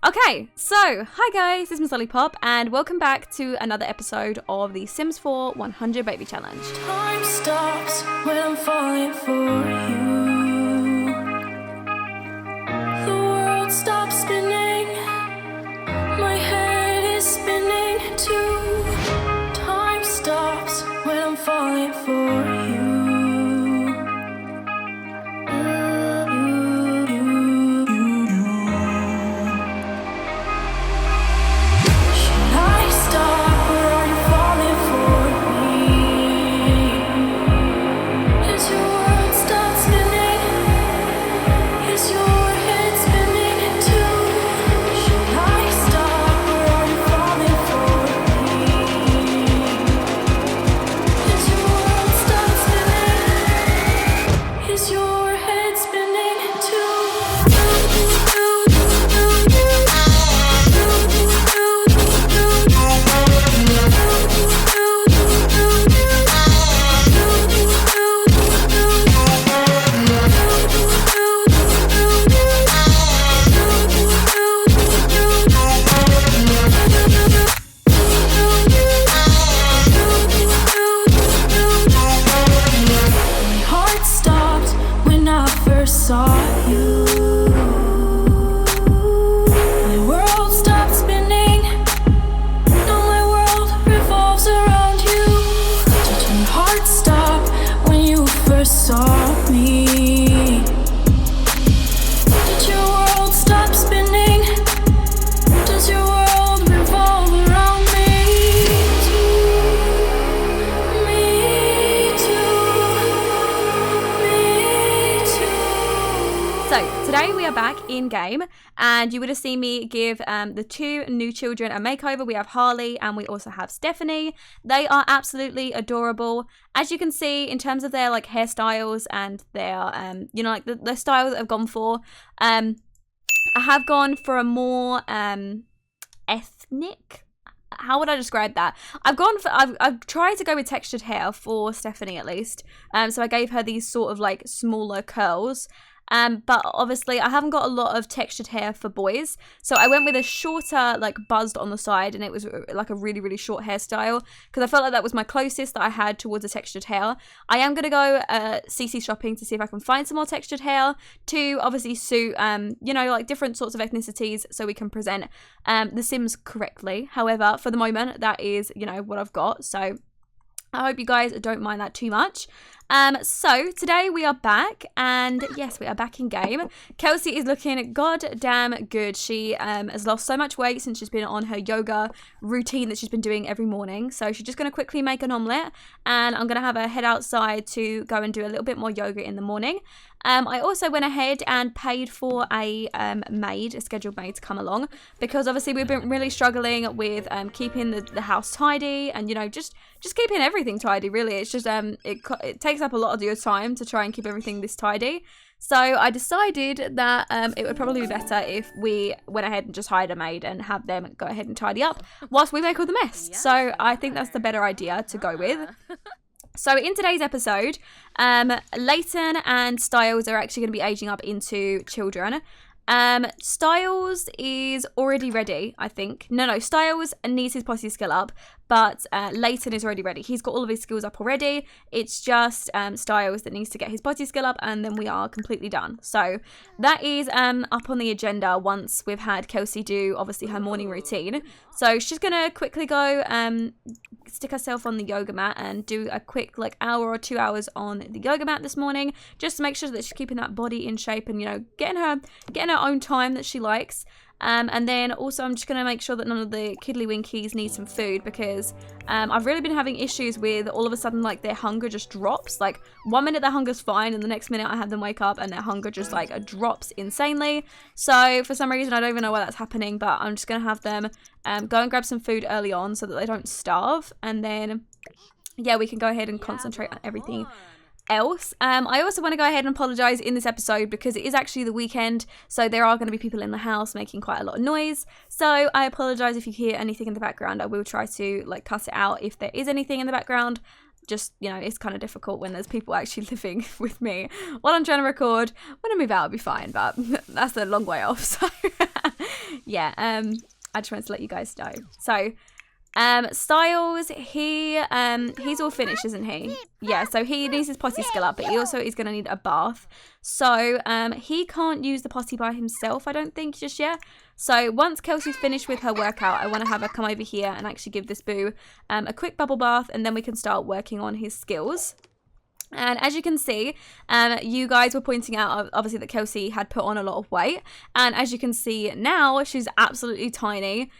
Okay, so hi guys, this is Miss Lollipop and welcome back to another episode of the Sims 4 100 Baby Challenge. Time stops when I'm falling for you. The world stops spinning. My head is spinning too. Time stops when I'm falling for you. Game, and you would have seen me give the two new children a makeover. We have Harley and we also have Stephanie. They are absolutely adorable, as you can see in terms of their like hairstyles and their like the style that I've gone for. I have gone for a more ethnic, how would I describe that? I've tried to go with textured hair for Stephanie at least. So I gave her these sort of like smaller curls. But obviously I haven't got a lot of textured hair for boys, so I went with a shorter, like buzzed on the side, and it was like a really, really short hairstyle because I felt like that was my closest that I had towards a textured hair. I am going to go CC shopping to see if I can find some more textured hair to obviously suit, like different sorts of ethnicities so we can present The Sims correctly. However, for the moment, that is, what I've got, so I hope you guys don't mind that too much. So today we are back, and yes, we are back in game. Kelsey is looking goddamn good. She has lost so much weight since she's been on her yoga routine that she's been doing every morning. So she's just going to quickly make an omelette, and I'm going to have her head outside to go and do a little bit more yoga in the morning. I also went ahead and paid for a scheduled maid to come along, because obviously we've been really struggling with keeping the house tidy and, just keeping everything tidy, really. It's just, it takes up a lot of your time to try and keep everything this tidy. So I decided that it would probably be better if we went ahead and just hired a maid and have them go ahead and tidy up whilst we make all the mess. So I think that's the better idea to go with. So in today's episode, Layton and Styles are actually going to be aging up into children. Styles is already ready, I think. No, Styles needs his posse skill up, but Layton is already ready. He's got all of his skills up already. It's just Styles that needs to get his posse skill up, and then we are completely done. So that is up on the agenda once we've had Kelsey do, obviously, her morning routine. So she's going to quickly go stick herself on the yoga mat and do a quick hour or 2 hours on the yoga mat this morning, just to make sure that she's keeping that body in shape and, getting her own time that she likes. And then also I'm just going to make sure that none of the Kiddly Winkies need some food, because I've really been having issues with all of a sudden their hunger just drops. 1 minute their hunger's fine and the next minute I have them wake up and their hunger just drops insanely. So for some reason I don't even know why that's happening, but I'm just going to have them go and grab some food early on so that they don't starve, and then we can go ahead and concentrate on everything else. I also want to go ahead and apologize in this episode because it is actually the weekend, so there are going to be people in the house making quite a lot of noise. So I apologize if you hear anything in the background. I will try to cut it out if there is anything in the background. Just, it's kind of difficult when there's people actually living with me while I'm trying to record. When I move out, it'll be fine, but that's a long way off. So Yeah, I just wanted to let you guys know. So, Styles, he's all finished, isn't he? Yeah, so he needs his potty skill up, but he also is going to need a bath. So, he can't use the potty by himself, I don't think, just yet. So, once Kelsey's finished with her workout, I want to have her come over here and actually give this boo a quick bubble bath, and then we can start working on his skills. And as you can see, you guys were pointing out, obviously, that Kelsey had put on a lot of weight. And as you can see now, she's absolutely tiny.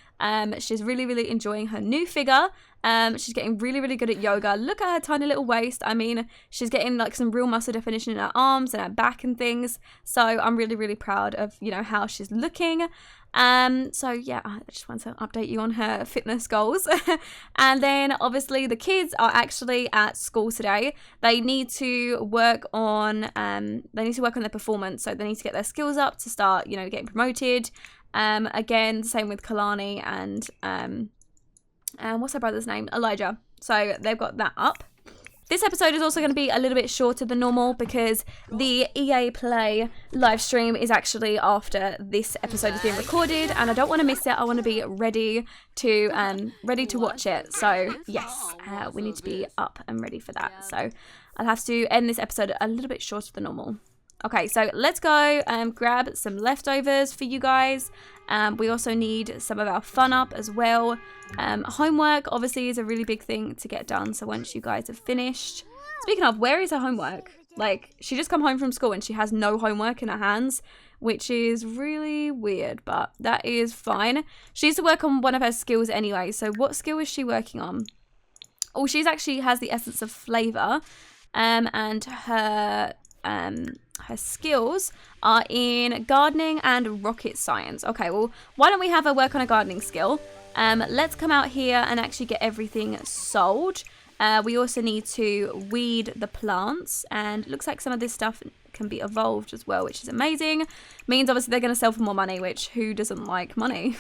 She's really, really enjoying her new figure. She's getting really, really good at yoga. Look at her tiny little waist. I mean, she's getting like some real muscle definition in her arms and her back and things. So I'm really, really proud of, you know, how she's looking. So yeah, I just want to update you on her fitness goals. And then obviously the kids are actually at school today. They need to work on their performance. So they need to get their skills up to start, you know, getting promoted. Again, same with Kalani and what's her brother's name? Elijah. So they've got that up. This episode is also going to be a little bit shorter than normal because the EA Play live stream is actually after this episode is being recorded, and I don't want to miss it. I want to be ready to watch it. So yes, we need to be up and ready for that. So I'll have to end this episode a little bit shorter than normal. Okay, so let's go grab some leftovers for you guys. We also need some of our fun up as well. Homework obviously is a really big thing to get done. So once you guys have finished, speaking of, where is her homework? Like, she just come home from school and she has no homework in her hands, which is really weird, but that is fine. She needs to work on one of her skills anyway. So what skill is she working on? Oh, she's actually has the essence of flavor, and her skills are in gardening and rocket science. Okay, well, why don't we have her work on a gardening skill? Let's come out here and actually get everything sold. We also need to weed the plants, and it looks like some of this stuff can be evolved as well, which is amazing. Means obviously they're going to sell for more money, which who doesn't like money?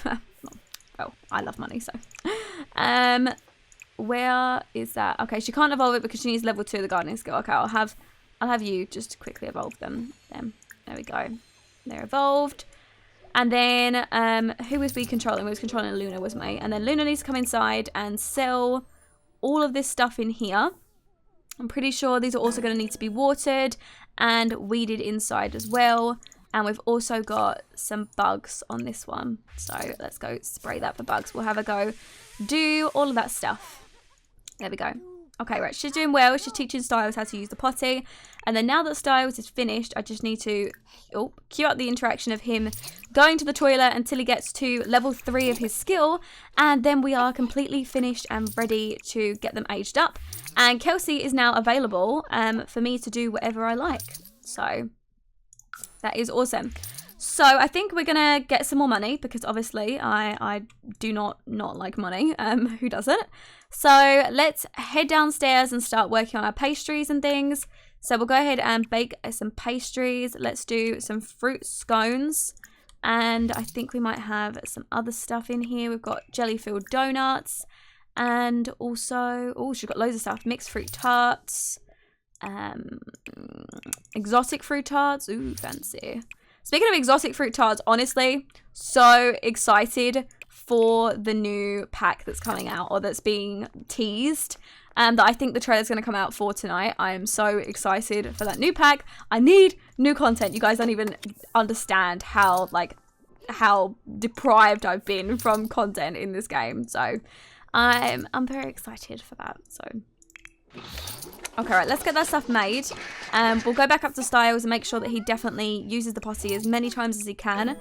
Well, I love money, so. Where is that? Okay, she can't evolve it because she needs level 2 of the gardening skill. Okay, I'll have you just quickly evolve them. There we go. They're evolved. And then, who was we controlling? We was controlling Luna, wasn't we? And then Luna needs to come inside and sell all of this stuff in here. I'm pretty sure these are also going to need to be watered and weeded inside as well. And we've also got some bugs on this one. So let's go spray that for bugs. We'll have a go do all of that stuff. There we go. Okay, right, she's doing well. She's teaching Styles how to use the potty. And then now that Styles is finished, I just need to cue up the interaction of him going to the toilet until he gets to level 3 of his skill. And then we are completely finished and ready to get them aged up. And Kelsey is now available for me to do whatever I like. So that is awesome. So I think we're going to get some more money because obviously I do not like money. Who doesn't? So let's head downstairs and start working on our pastries and things. So we'll go ahead and bake some pastries. Let's do some fruit scones. And I think we might have some other stuff in here. We've got jelly-filled donuts. And also, oh, she's got loads of stuff. Mixed fruit tarts. Exotic fruit tarts. Ooh, fancy. Speaking of exotic fruit tarts, honestly, so excited for the new pack that's coming out, or that's being teased, that I think the trailer's going to come out for tonight. I am so excited for that new pack. I need new content. You guys don't even understand how deprived I've been from content in this game. So I'm very excited for that. So okay, right, let's get that stuff made. We'll go back up to Styles and make sure that he definitely uses the potty as many times as he can.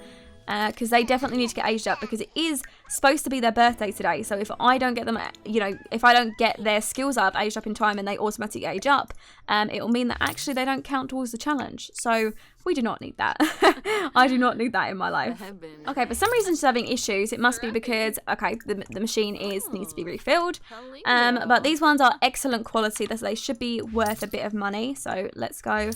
Because they definitely need to get aged up, because it is supposed to be their birthday today. So if I don't get them, if I don't get their skills up, aged up in time, and they automatically age up, it will mean that actually they don't count towards the challenge. So we do not need that. I do not need that in my life. Okay, for some reason she's having issues. It must be because, okay, the machine needs to be refilled. But these ones are excellent quality. They should be worth a bit of money. So let's go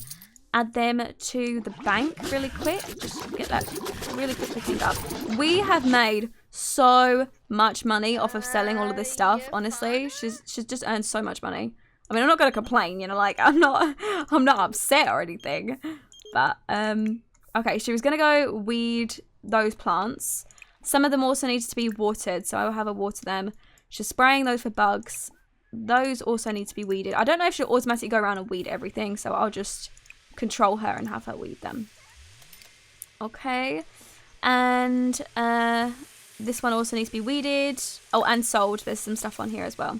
add them to the bank really quick. Just get that really quickly cleaned up. We have made so much money off of selling all of this stuff, honestly. She's just earned so much money. I mean, I'm not going to complain, like, I'm not upset or anything. But, okay, she was going to go weed those plants. Some of them also need to be watered, so I will have her water them. She's spraying those for bugs. Those also need to be weeded. I don't know if she'll automatically go around and weed everything, so I'll just control her and have her weed them. Okay. And this one also needs to be weeded. Oh, and sold. There's some stuff on here as well.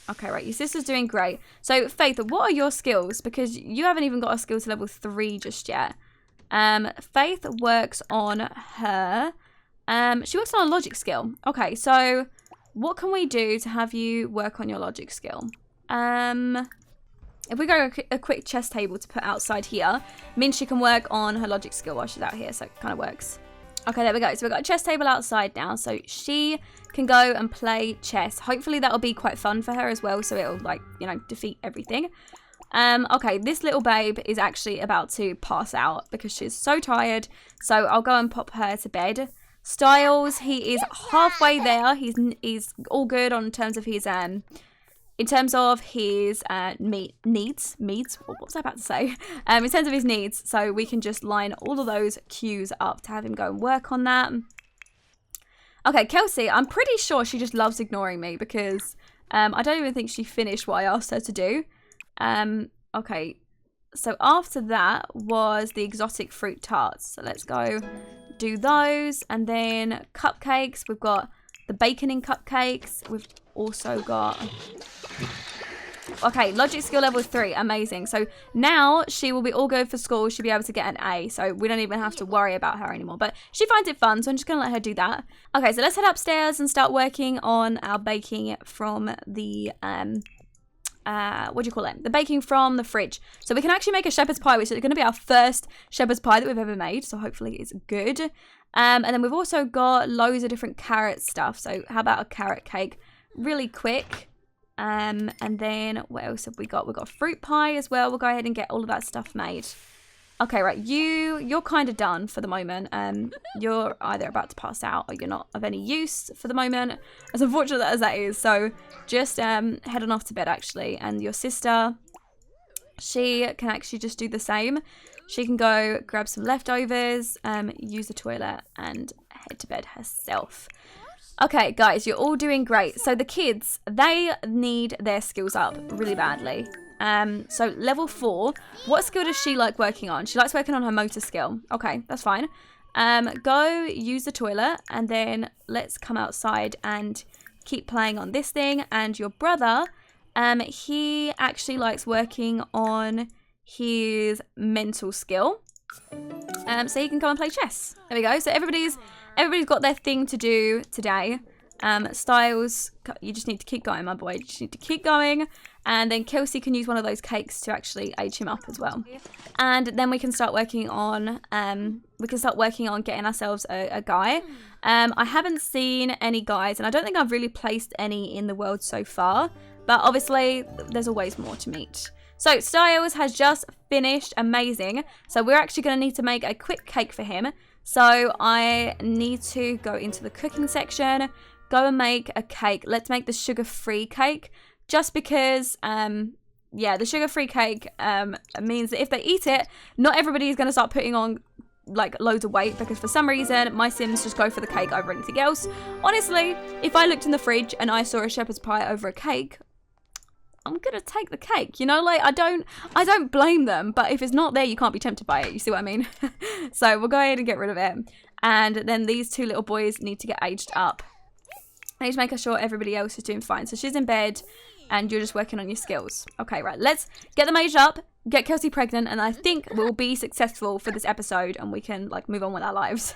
Okay, right. Your sister's doing great. So, Faith, what are your skills? Because you haven't even got a skill to level 3 just yet. Faith works on her. She works on a logic skill. Okay, so what can we do to have you work on your logic skill? If we go a quick chess table to put outside here, means she can work on her logic skill while she's out here, so it kind of works. Okay, there we go. So we've got a chess table outside now, so she can go and play chess. Hopefully that'll be quite fun for her as well, so it'll, like, you know, defeat everything. Okay, this little babe is actually about to pass out because she's so tired, so I'll go and pop her to bed. Styles, he is halfway there. He's all good on terms of his in terms of his needs. What was I about to say? In terms of his needs, so we can just line all of those cues up to have him go and work on that. Okay, Kelsey, I'm pretty sure she just loves ignoring me because I don't even think she finished what I asked her to do. Okay, so after that was the exotic fruit tarts. So let's go do those, and then cupcakes. We've got the baconing cupcakes. We've also got... Okay, logic skill level 3, amazing. So now she will be all good for school. She'll be able to get an A, so we don't even have to worry about her anymore. But she finds it fun, so I'm just going to let her do that. Okay, so let's head upstairs and start working on our baking from the, what do you call it? The baking from the fridge. So we can actually make a shepherd's pie, which is going to be our first shepherd's pie that we've ever made. So hopefully it's good. And then we've also got loads of different carrot stuff. So how about a carrot cake? Really quick. And then what else have we got? We've got a fruit pie as well. We'll go ahead and get all of that stuff made. Okay, right. You're kind of done for the moment. You're either about to pass out or you're not of any use for the moment, as unfortunate as that is. So just head on off to bed, actually. And your sister, she can actually just do the same. She can go grab some leftovers, use the toilet, and head to bed herself. Okay, guys, you're all doing great. So the kids, they need their skills up really badly. So level 4, what skill does she like working on? She likes working on her motor skill. Okay, that's fine. Go use the toilet, and then let's come outside and keep playing on this thing. And your brother, he actually likes working on his mental skill. So he can come and play chess. There we go. So everybody's got their thing to do today. Styles, you just need to keep going, my boy. You just need to keep going. And then Kelsey can use one of those cakes to actually age him up as well. And then we can start working on getting ourselves a guy. I haven't seen any guys, and I don't think I've really placed any in the world so far. But obviously, there's always more to meet. So Styles has just finished. Amazing. So we're actually going to need to make a quick cake for him. So I need to go into the cooking section, go and make a cake. Let's make the sugar-free cake, just because, yeah, the sugar-free cake means that if they eat it, not everybody is going to start putting on, like, loads of weight, because for some reason, my Sims just go for the cake over anything else. Honestly, if I looked in the fridge and I saw a shepherd's pie over a cake, I'm gonna take the cake, you know, like I don't blame them, but if it's not there, you can't be tempted by it, you see what I mean? So we'll go ahead and get rid of it. And then these two little boys need to get aged up. I need to make sure everybody else is doing fine. So she's in bed and you're just working on your skills. Okay, right, let's get them aged up, get Kelsey pregnant, and I think we'll be successful for this episode and we can, like, move on with our lives.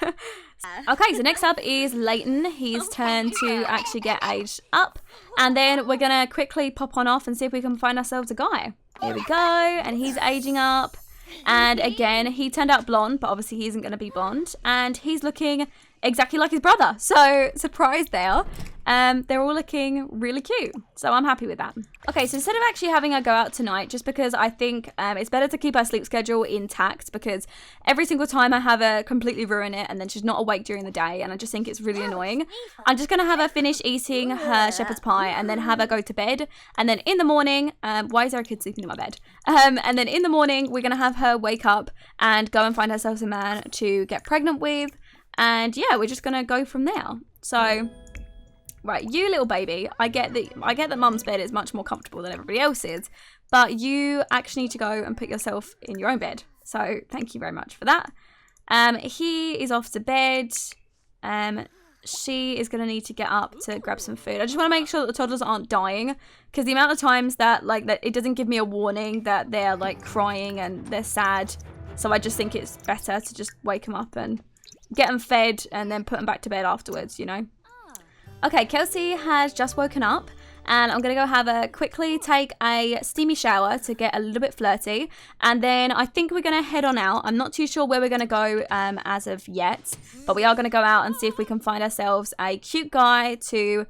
Okay, so next up is Layton. His turn to actually get aged up, and then we're gonna quickly pop on off and see if we can find ourselves a guy. Here we go, and he's aging up, and again, he turned out blonde, but obviously he isn't gonna be blonde, and he's looking exactly like his brother, so surprise there. They're all looking really cute, so I'm happy with that. Okay, so instead of actually having her go out tonight, just because I think it's better to keep her sleep schedule intact, because every single time I have her completely ruin it and then she's not awake during the day, and I just think it's really annoying. I'm just going to have her finish eating her shepherd's pie and then have her go to bed, and then in the morning, why is there a kid sleeping in my bed? And then in the morning, we're going to have her wake up and go and find herself a man to get pregnant with. And yeah, we're just gonna go from there. So, right, you little baby, I get that mum's bed is much more comfortable than everybody else's, but you actually need to go and put yourself in your own bed. So thank you very much for that. He is off to bed. She is going to need to get up to grab some food. I just want to make sure that the toddlers aren't dying, because the amount of times that it doesn't give me a warning that they're like crying and they're sad. So I just think it's better to just wake them up and get them fed and then put them back to bed afterwards, you know. Okay, Kelsey has just woken up. And I'm going to go quickly take a steamy shower to get a little bit flirty. And then I think we're going to head on out. I'm not too sure where we're going to go as of yet. But we are going to go out and see if we can find ourselves a cute guy to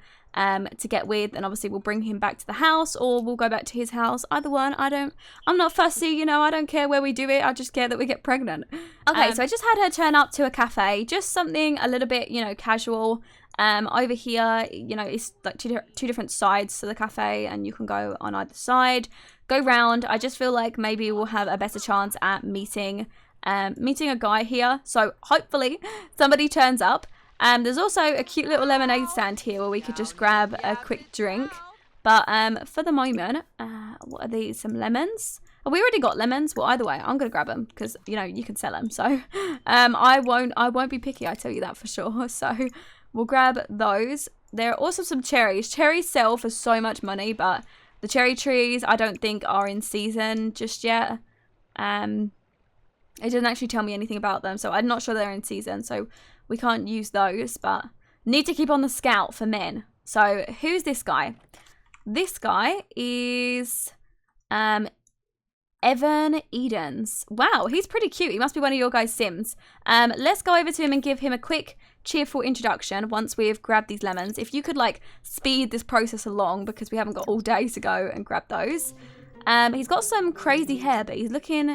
get with. And obviously we'll bring him back to the house, or we'll go back to his house. Either one. I'm not fussy, you know. I don't care where we do it. I just care that we get pregnant. Okay, so I just had her turn up to a cafe. Just something a little bit, you know, casual. Over here, you know, it's like two different sides to the cafe, and you can go on either side, go round. I just feel like maybe we'll have a better chance at meeting a guy here. So hopefully somebody turns up. There's also a cute little lemonade stand here where we could just grab a quick drink. But for the moment, what are these? Some lemons? Oh, we already got lemons. Well, either way, I'm gonna grab them because, you know, you can sell them. So I won't be picky. I tell you that for sure. So we'll grab those. There are also some cherries. Cherries sell for so much money, but the cherry trees I don't think are in season just yet. It didn't actually tell me anything about them, so I'm not sure they're in season, so we can't use those, but need to keep on the scout for men. So who's this guy? This guy is Evan Edens. Wow, he's pretty cute. He must be one of your guys' Sims. Let's go over to him and give him a quick cheerful introduction once we've grabbed these lemons. If you could like speed this process along, because we haven't got all day to go and grab those. He's got some crazy hair, but he's looking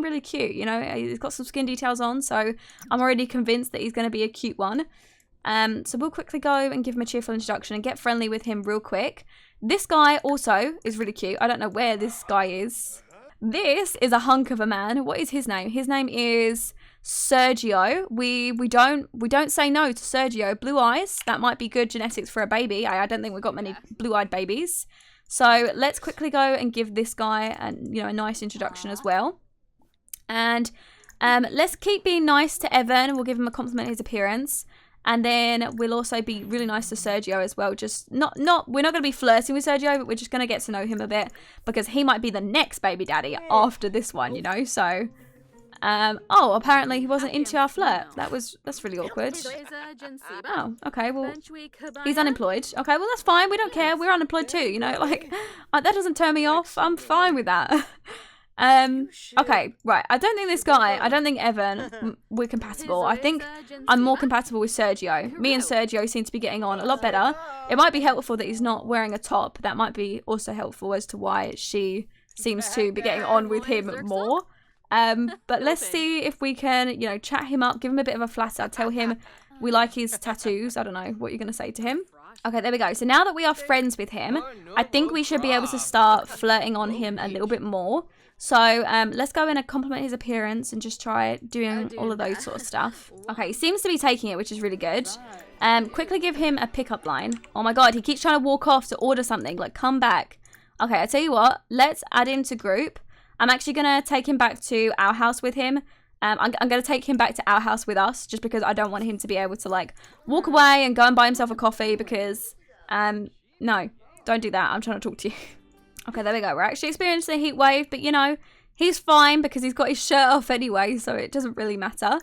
really cute, you know. He's got some skin details on, so I'm already convinced that he's going to be a cute one. So we'll quickly go and give him a cheerful introduction and get friendly with him real quick. This guy also is really cute. I don't know where this guy is. This is a hunk of a man. What is his name? His name is Sergio. We don't say no to Sergio. Blue eyes. That might be good genetics for a baby. I don't think we've got many blue-eyed babies. So let's quickly go and give this guy a nice introduction as well. And let's keep being nice to Evan. We'll give him a compliment on his appearance. And then we'll also be really nice to Sergio as well. Just we're not going to be flirting with Sergio, but we're just going to get to know him a bit, because he might be the next baby daddy after this one, you know. So, oh, apparently he wasn't into our flirt. That's really awkward. Oh, okay. Well, he's unemployed. Okay, well that's fine. We don't care. We're unemployed too, you know. Like that doesn't turn me off. I'm fine with that. Okay, right. I don't think Evan, we're compatible. I think I'm more compatible with Sergio. Me and Sergio seem to be getting on a lot better. It might be helpful that he's not wearing a top. That might be also helpful as to why she seems to be getting on with him more. But let's see if we can, you know, chat him up, give him a bit of a flatter, tell him we like his tattoos. I don't know what you're going to say to him. Okay, there we go. So now that we are friends with him, I think we should be able to start flirting on him a little bit more. So let's go in and compliment his appearance and just try doing all of those sort of stuff. Okay, he seems to be taking it, which is really good. Quickly give him a pickup line. Oh my god, he keeps trying to walk off to order something. Like, come back. Okay, I tell you what. Let's add him to group. I'm actually going to take him back to our house with him. I'm going to take him back to our house with us, just because I don't want him to be able to, like, walk away and go and buy himself a coffee, because, no, don't do that. I'm trying to talk to you. Okay, there we go. We're actually experiencing a heat wave, but, you know, he's fine because he's got his shirt off anyway, so it doesn't really matter.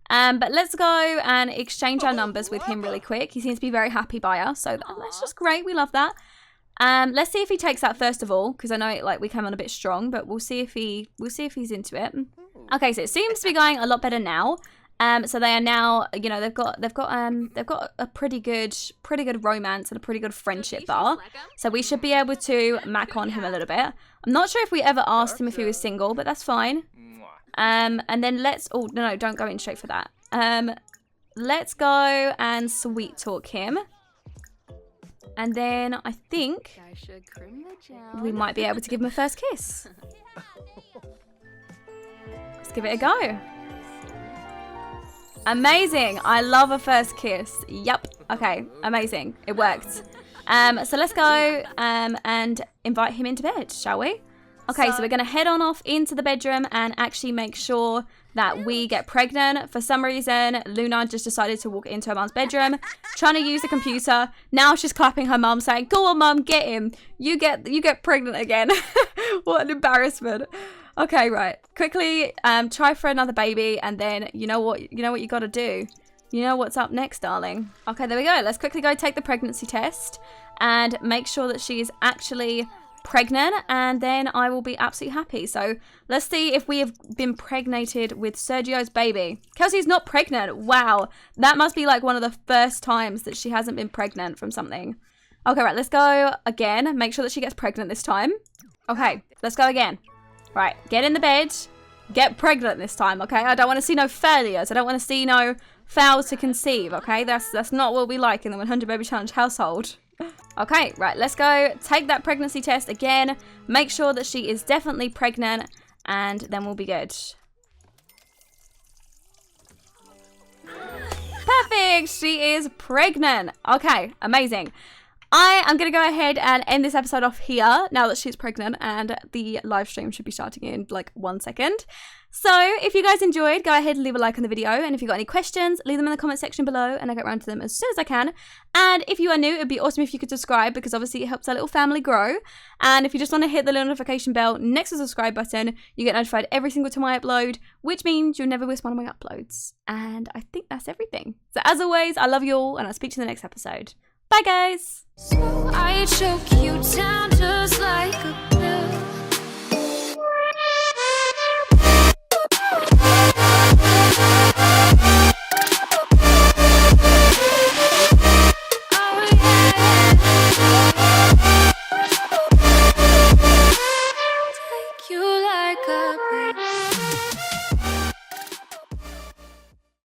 But let's go and exchange our numbers with him really quick. He seems to be very happy by us, so that's just great. We love that. Let's see if he takes that first of all, because I know we came on a bit strong, but we'll see if he's into it. Okay, so it seems to be going a lot better now. So they are now, you know, they've got a pretty good romance and a pretty good friendship bar. So we should be able to mac on him a little bit. I'm not sure if we ever asked him if he was single, but that's fine. And then no, don't go in straight for that. Let's go and sweet talk him. And then I think we might be able to give him a first kiss. Let's give it a go. Amazing. I love a first kiss. Yup. Okay, amazing. It worked. So let's go and invite him into bed, shall we? Okay, so we're going to head on off into the bedroom and actually make sure that we get pregnant. For some reason, Luna just decided to walk into her mum's bedroom, trying to use the computer. Now she's clapping her mum, saying, "Go on, mum, get him. You get pregnant again." What an embarrassment. Okay, right. Quickly, try for another baby, and then you know what you got to do. You know what's up next, darling. Okay, there we go. Let's quickly go take the pregnancy test and make sure that she is actually pregnant, and then I will be absolutely happy. So let's see if we have been pregnated with Sergio's baby. Kelsey's not pregnant. Wow, that must be like one of the first times that she hasn't been pregnant from something. Okay, right, let's go again. Make sure that she gets pregnant this time. Okay, let's go again. Right, get in the bed, get pregnant this time. Okay, I don't want to see no failures. I don't want to see no fails to conceive. Okay, that's not what we like in the 100 Baby Challenge household. Okay, right, let's go take that pregnancy test again. Make sure that she is definitely pregnant, and then we'll be good. Perfect, she is pregnant. Okay, amazing. I am going to go ahead and end this episode off here now that she's pregnant, and the live stream should be starting in like 1 second. So if you guys enjoyed, go ahead and leave a like on the video, and if you've got any questions, leave them in the comment section below and I'll get around to them as soon as I can. And if you are new, it'd be awesome if you could subscribe, because obviously it helps our little family grow. And if you just want to hit the little notification bell next to the subscribe button, you get notified every single time I upload, which means you'll never miss one of my uploads. And I think that's everything. So as always, I love you all, and I'll speak to you in the next episode. Bye guys! I choke you down just like a